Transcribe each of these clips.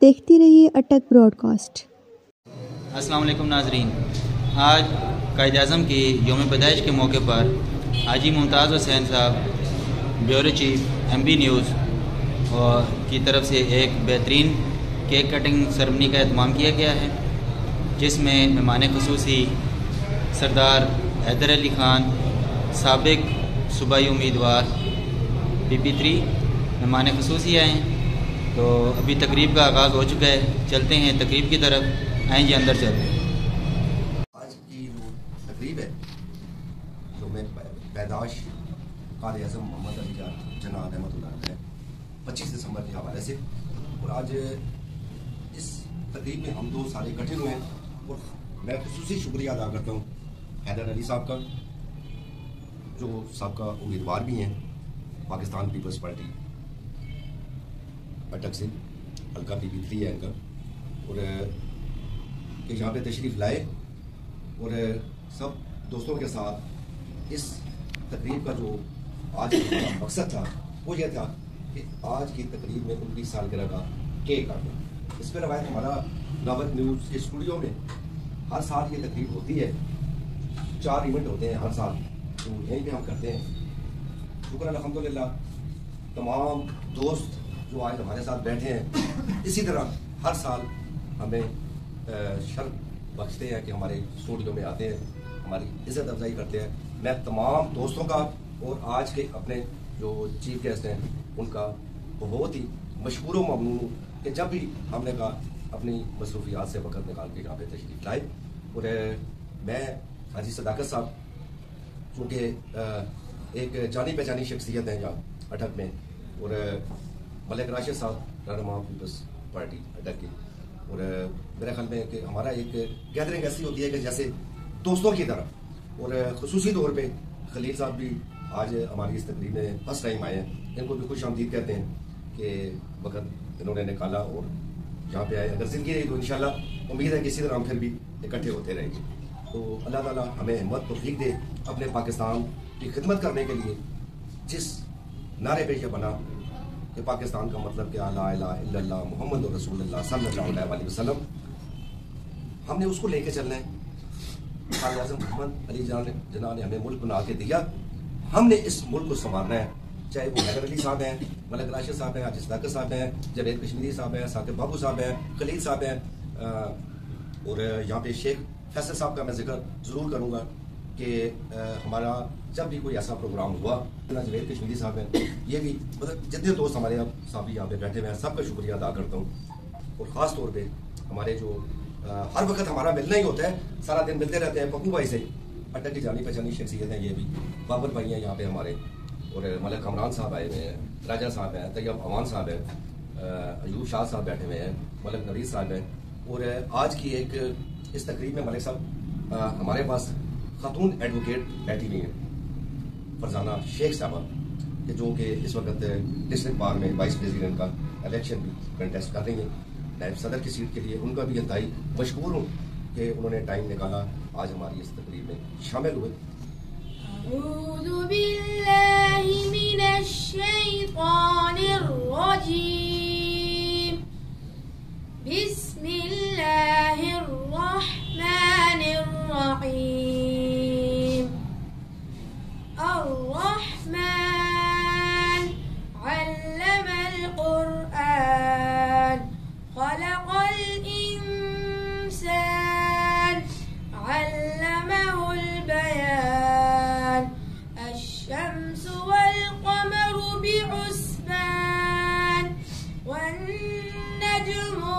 देखते रहिए अटक ब्रॉडकास्ट। अस्सलाम वालेकुम नाजरीन, आज कायद आज़म की यौम पैदाइश के मौके पर हाजी मुमताज़ हुसैन साहब ब्यूरो चीफ MB न्यूज़ और की तरफ से एक बेहतरीन केक कटिंग सेरेमनी का एहतमाम किया गया है, जिसमें मेहमान ख़ुसूसी सरदार हैदर अली ख़ान साबिक सूबाई उम्मीदवार PP3 मेहमान ख़ुसूसी आए हैं। तो अभी तकरीब का आगाज़ हो चुका है, चलते हैं तकरीब की तरफ। आएँ जी, अंदर चलते हैं। आज की जो तकरीब है जो मैं पैदाश कायद आज़म मोहम्मद अली जना रहमतुल्लाह है 25 दिसंबर के हवाले से, और आज इस तकरीब में हम दो सारे इकट्ठे हुए हैं और मैं खुसूसी शुक्रिया अदा करता हूँ हैदर अली साहब का, जो साबका उम्मीदवार भी हैं पाकिस्तान पीपल्स पार्टी अटक से, हल्का PP3 है इनका, और कि यहाँ पे तशरीफ़ लाए और सब दोस्तों के साथ इस तकरीब का जो आज का मकसद था वो ये था कि आज की तकरीब में 19 सालगिरह का केक काटना। इस पर रवायत हमारा दावत न्यूज़ के स्टूडियो में हर साल ये तकरीब होती है, 4 इवेंट होते हैं हर साल, तो यहीं पे हम करते हैं। शुक्र अल्हम्दुलिल्लाह तमाम दोस्त जो आज हमारे साथ बैठे हैं इसी तरह हर साल हमें शर्फ बख्शते हैं कि हमारे स्टूडियो में आते हैं, हमारी इज्जत अफजाई करते हैं। मैं तमाम दोस्तों का और आज के अपने जो चीफ गेस्ट हैं उनका बहुत ही मशकूर व ममनून हूँ कि जब भी हमने कहा अपनी मसरूफियात से वक़्त निकाल के यहाँ पे तशरीफ़ लाए। और मैं हाजी सदाकत साहब चूँकि एक जानी पहचानी शख्सियत है यहाँ अटक में, और मलिक राशिद साहब रहनुमा पीपल्स पार्टी अटक की, और मेरे ख्याल में कि हमारा एक गैदरिंग ऐसी होती है कि जैसे दोस्तों की तरह, और खुसूसी तौर पे खलील साहब भी आज हमारी इस तकरीब में फर्स्ट टाइम आए हैं, इनको भी खुश आमदीद कहते हैं कि वक़्त इन्होंने निकाला और यहाँ पे आए। अगर ज़िंदगी रही तो इंशाल्लाह उम्मीद है कि इसी तरह हम फिर भी इकट्ठे होते रहेंगे। तो अल्लाह ताला हमें हिम्मत तौफीक दे अपने पाकिस्तान की खिदमत करने के लिए, जिस नारे पे ये बना कि पाकिस्तान का मतलब क्या, ला इलाहा इल्लल्लाह मुहम्मद रसूलुल्लाह सल्लल्लाहु अलैहि वसल्लम, हमने उसको लेके चलना है। कायद आज़म मोहम्मद अली जना ने हमें मुल्क बना के दिया, हमने इस मुल्क को संभालना है, चाहे वो हैदर अली साहब हैं, मलिक राशिद साहब हैं, हाजी सदाकत साहब हैं, जावेद कश्मीरी साहब हैं, साकिब बाबू साहब हैं, खलील साहब हैं, और यहाँ पे शेख फैसल साहब का मैं जिक्र ज़रूर करूँगा कि हमारा जब भी कोई ऐसा प्रोग्राम हुआ, जावेद कश्मीरी साहब हैं, ये भी मतलब जितने दोस्त हमारे अब साहब भी यहाँ पे बैठे हुए हैं सबका शुक्रिया अदा करता हूँ। और ख़ास तौर पे हमारे जो हर वक्त हमारा मिलना ही होता है, सारा दिन मिलते रहते हैं, पप्पू भाई से अटक की जानी पहचानी शख्सियत हैं, ये भी बाबर भाई हैं यहाँ पे हमारे, और मलिक कमरान साहब आए हुए हैं, राजा साहब हैं, तैयब अवान साहब हैं, अयूब शाह साहब बैठे हुए हैं, मलिक नवीद साहब हैं, और आज की एक इस तकरीब में मलिक साहब हमारे पास खातून एडवोकेट बैठी हुई हैं, फरजाना शेख साहबा, कि जो कि इस वक्त डिस्ट्रिक्ट बार में वाइस प्रेसिडेंट का इलेक्शन भी कंटेस्ट कर रही हैं नायब सदर की सीट के लिए। उनका भी इंतहाई मशकूर हूँ कि उन्होंने टाइम निकाला, आज हमारी इस तकरीब में शामिल हुए।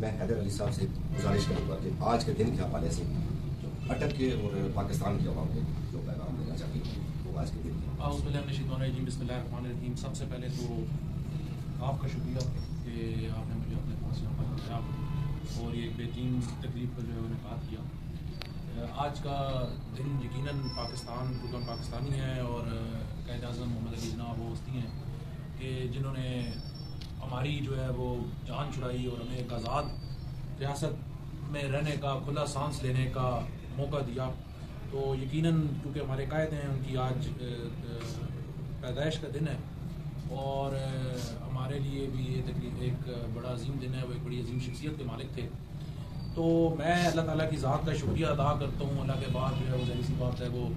मैं हैदर अली साहब से गुजारिश करूँगा कि आज के दिन के हवाले से अटक के और पाकिस्तान के अवाम को जो पैगाम देना चाहिए वो आज के दिन बिस्मिल्लाहिर्रहमानिर्रहीम। सबसे पहले तो आपका शुक्रिया कि आपने मुझे अपने पास यहाँ पर बुलाया और ये एक बेहतरीन तकरीब पर जो है इनेकाद किया। आज का दिन यकीनन पाकिस्तान क्योंकि हम पाकिस्तानी हैं और कायद आज़म मोहम्मद अली जनाब वो हस्ती हैं कि जिन्होंने हमारी जो है वो जान छुड़ाई और हमें एक आज़ाद रियासत में रहने का खुला सांस लेने का मौका दिया। तो यकीनन क्योंकि हमारे कायद हैं उनकी आज पैदाइश का दिन है और हमारे लिए भी ये तकरीब एक बड़ा अजीम दिन है। वो एक बड़ी अजीम शख्सियत के मालिक थे। तो मैं अल्लाह ताला की ज़ात का शुक्रिया अदा करता हूँ। अल्लाह के बाद जो है वो ज़ाहिर सी बात है वो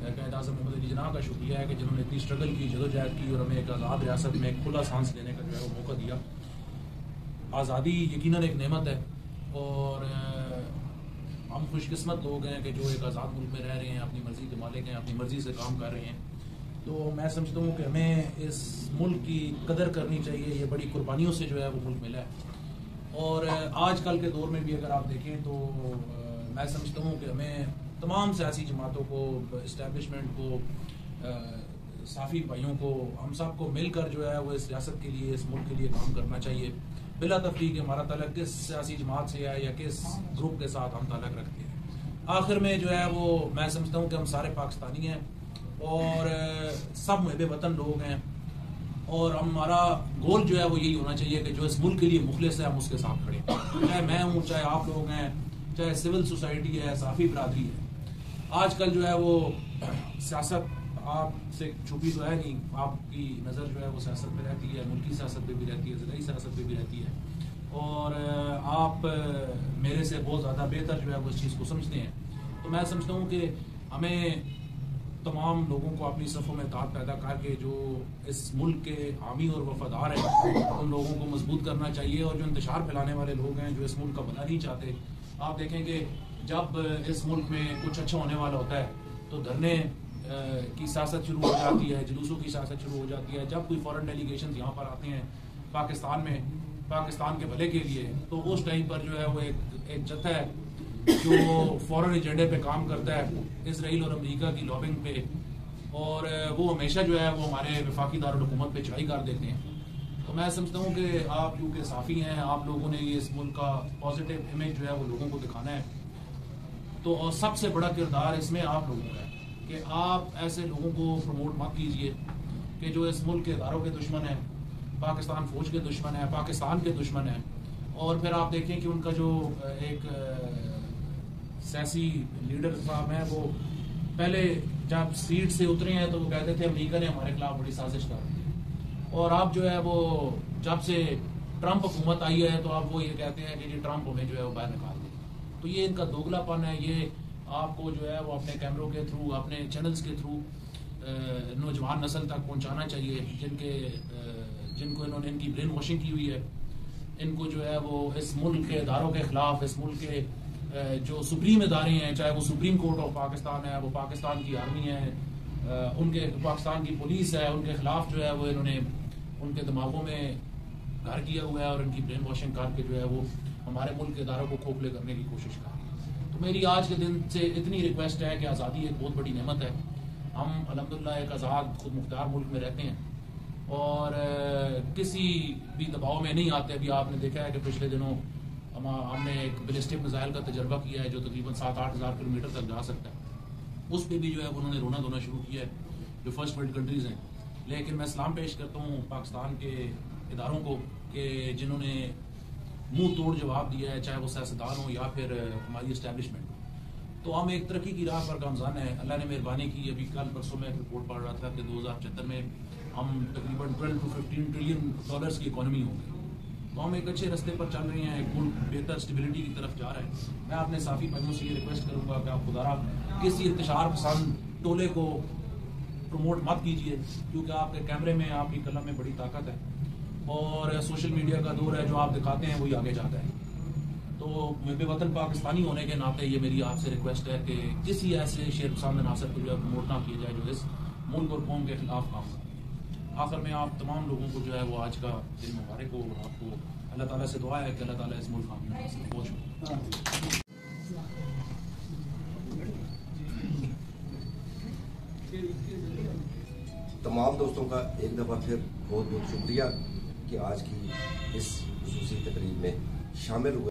कायद आज़म मोहम्मद अली जनाब का शुक्रिया है कि जिन्होंने इतनी स्ट्रगल की, जदोजहद की और हमें एक आज़ाद रियासत में एक खुला सांस लेने का जो है वो मौका दिया। आज़ादी यकीनन एक नेमत है और हम खुशकिस्मत लोग हैं कि जो एक आज़ाद मुल्क में रह रहे हैं, अपनी मर्ज़ी के मालिक हैं, अपनी मर्ज़ी से काम कर रहे हैं। तो मैं समझता हूँ कि हमें इस मुल्क की कदर करनी चाहिए। ये बड़ी कुर्बानियों से जो है वो मुल्क मिला है और आजकल के दौर में भी अगर आप देखें तो मैं समझता हूँ कि हमें तमाम सियासी जमातों को, इस्टेब्लिशमेंट को, साफ़ी भाइयों को, हम सब को मिलकर जो है वो इस रियासत के लिए, इस मुल्क के लिए काम करना चाहिए बिला तफरीक हमारा ताल्लुक किस सियासी जमात से है या किस ग्रुप के साथ हम ताल्लुक रखते हैं। आखिर में जो है वो मैं समझता हूँ कि हम सारे पाकिस्तानी हैं और सब मुहब्बे वतन लोग हैं और हमारा गोल जो है वो यही होना चाहिए कि जो इस मुल्क के लिए मुखलिस है हम उसके साथ खड़े, चाहे मैं हूँ, चाहे आप लोग हैं, चाहे सिविल सोसाइटी है, साफ़ी बरादरी है। आजकल जो है वो सियासत आपसे छुपी तो है नहीं, आपकी नज़र जो है वो सियासत पे रहती है, मुल्की सियासत पे भी रहती है, ज़िलाई सियासत पे भी रहती है और आप मेरे से बहुत ज़्यादा बेहतर जो है वो इस चीज़ को समझते हैं। तो मैं समझता हूँ कि हमें तमाम लोगों को अपनी सफ़ों में ताक़त पैदा करके जो इस मुल्क के हामी और वफादार हैं उन लोगों को मजबूत करना चाहिए और जो इंतशार फैलाने वाले लोग हैं जो इस मुल्क का भला नहीं चाहते। आप देखें कि जब इस मुल्क में कुछ अच्छा होने वाला होता है तो धरने की सियासत शुरू हो जाती है, जुलूसों की सियासत शुरू हो जाती है। जब कोई फॉरेन डेलीगेशन यहाँ पर आते हैं पाकिस्तान में पाकिस्तान के भले के लिए तो उस टाइम पर जो है वो एक जत्था है जो फॉरेन एजेंडे पे काम करता है, इसराइल और अमेरिका की लॉबिंग पे, और वो हमेशा जो है वो हमारे वफाकी दारुल हुकूमत पे चढ़ाई कर देते हैं। तो मैं समझता हूँ कि आप क्योंकि साफ़ी हैं, आप लोगों ने ये इस मुल्क का पॉजिटिव इमेज जो है वो लोगों को दिखाना है। तो और सबसे बड़ा किरदार इसमें आप लोगों का है कि आप ऐसे लोगों को प्रमोट मत कीजिए कि जो इस मुल्क के इदारों के दुश्मन हैं, पाकिस्तान फौज के दुश्मन है, पाकिस्तान के दुश्मन है। और फिर आप देखें कि उनका जो एक सियासी लीडर साहब हैं वो पहले जब सीट से उतरे हैं तो वो कहते थे अमेरिका ने हमारे खिलाफ बड़ी साजिश कर दी और अब जो है वो जब से ट्रंप हुकूमत आई है तो अब वो ये कहते हैं कि ये ट्रंप हमें जो है वो बाहर निकाल दे। तो ये इनका दोगलापन है। ये आपको जो है वो अपने कैमरों के थ्रू, अपने चैनल्स के थ्रू नौजवान नस्ल तक पहुंचाना चाहिए जिनको इन्होंने इनकी ब्रेन वॉशिंग की हुई है। इनको जो है वो इस मुल्क के इदारों के खिलाफ, इस मुल्क के जो सुप्रीम इदारे हैं, चाहे वो सुप्रीम कोर्ट ऑफ पाकिस्तान है, वो पाकिस्तान की आर्मी है, उनके पाकिस्तान की पुलिस है, उनके खिलाफ जो है वो इन्होंने उनके दिमागों में घर किया हुआ है और उनकी ब्रेन वॉशिंग करके जो है वो हमारे मुल्क के इदारों को खोखले करने की कोशिश कर रही है। तो मेरी आज के दिन से इतनी रिक्वेस्ट है कि आज़ादी एक बहुत बड़ी नेमत है। हम अल्हम्दुलिल्लाह एक आज़ाद खुद मुख्तार मुल्क में रहते हैं और किसी भी दबाव में नहीं आते। अभी आपने देखा है कि पिछले दिनों हमने एक बैलिस्टिक मिसाइल का तजर्बा किया है जो तकरीबन 7-8 हज़ार किलोमीटर तक जा सकता है। उस पर भी जो है उन्होंने रोना धोना शुरू किया है जो फर्स्ट वर्ल्ड कंट्रीज़ हैं। लेकिन मैं सलाम पेश करता हूँ पाकिस्तान के इदारों को कि जिन्होंने मुंह तोड़ जवाब दिया है, चाहे वो सियासतदान हो या फिर हमारी इस्टेब्लिशमेंट हो। तो हम एक तरक्की की राह पर गामजान है। अल्लाह ने मेहरबानी की। अभी कल परसों में एक रिपोर्ट पढ़ रहा था कि 2076 में हम तकरीबन 12 to 15 ट्रिलियन डॉलर्स की इकोनॉमी होंगे। तो हम एक अच्छे रास्ते पर चल रहे हैं, एक मुल्क बेहतर स्टेबिलिटी की तरफ जा रहा है। मैं अपने साथी भाइयों से ये रिक्वेस्ट करूंगा कि आप खुदारा किसी इंतशार पसंद टोले को प्रमोट मत कीजिए, क्योंकि आपके कैमरे में, आपकी कलम में बड़ी ताकत है और सोशल मीडिया का दौर है, जो आप दिखाते हैं वही आगे जाता है। तो बेवतन पाकिस्तानी होने के नाते ये मेरी आपसे रिक्वेस्ट है कि किसी ऐसे शेर पसंद नासर को जो है प्रमोट ना किया जाए जो इस मुल्क और कौम के खिलाफ काम करे। आखिर में आप तमाम लोगों को जो है वो आज का दिन मुबारक हो। आपको अल्लाह ताला से दुआ है कि अल्लाह ताला इस मुल्क में पहुँच। तमाम दोस्तों का एक दफ़ा फिर बहुत बहुत शुक्रिया कि आज की इस खुसूसी तकरीब में शामिल हुए।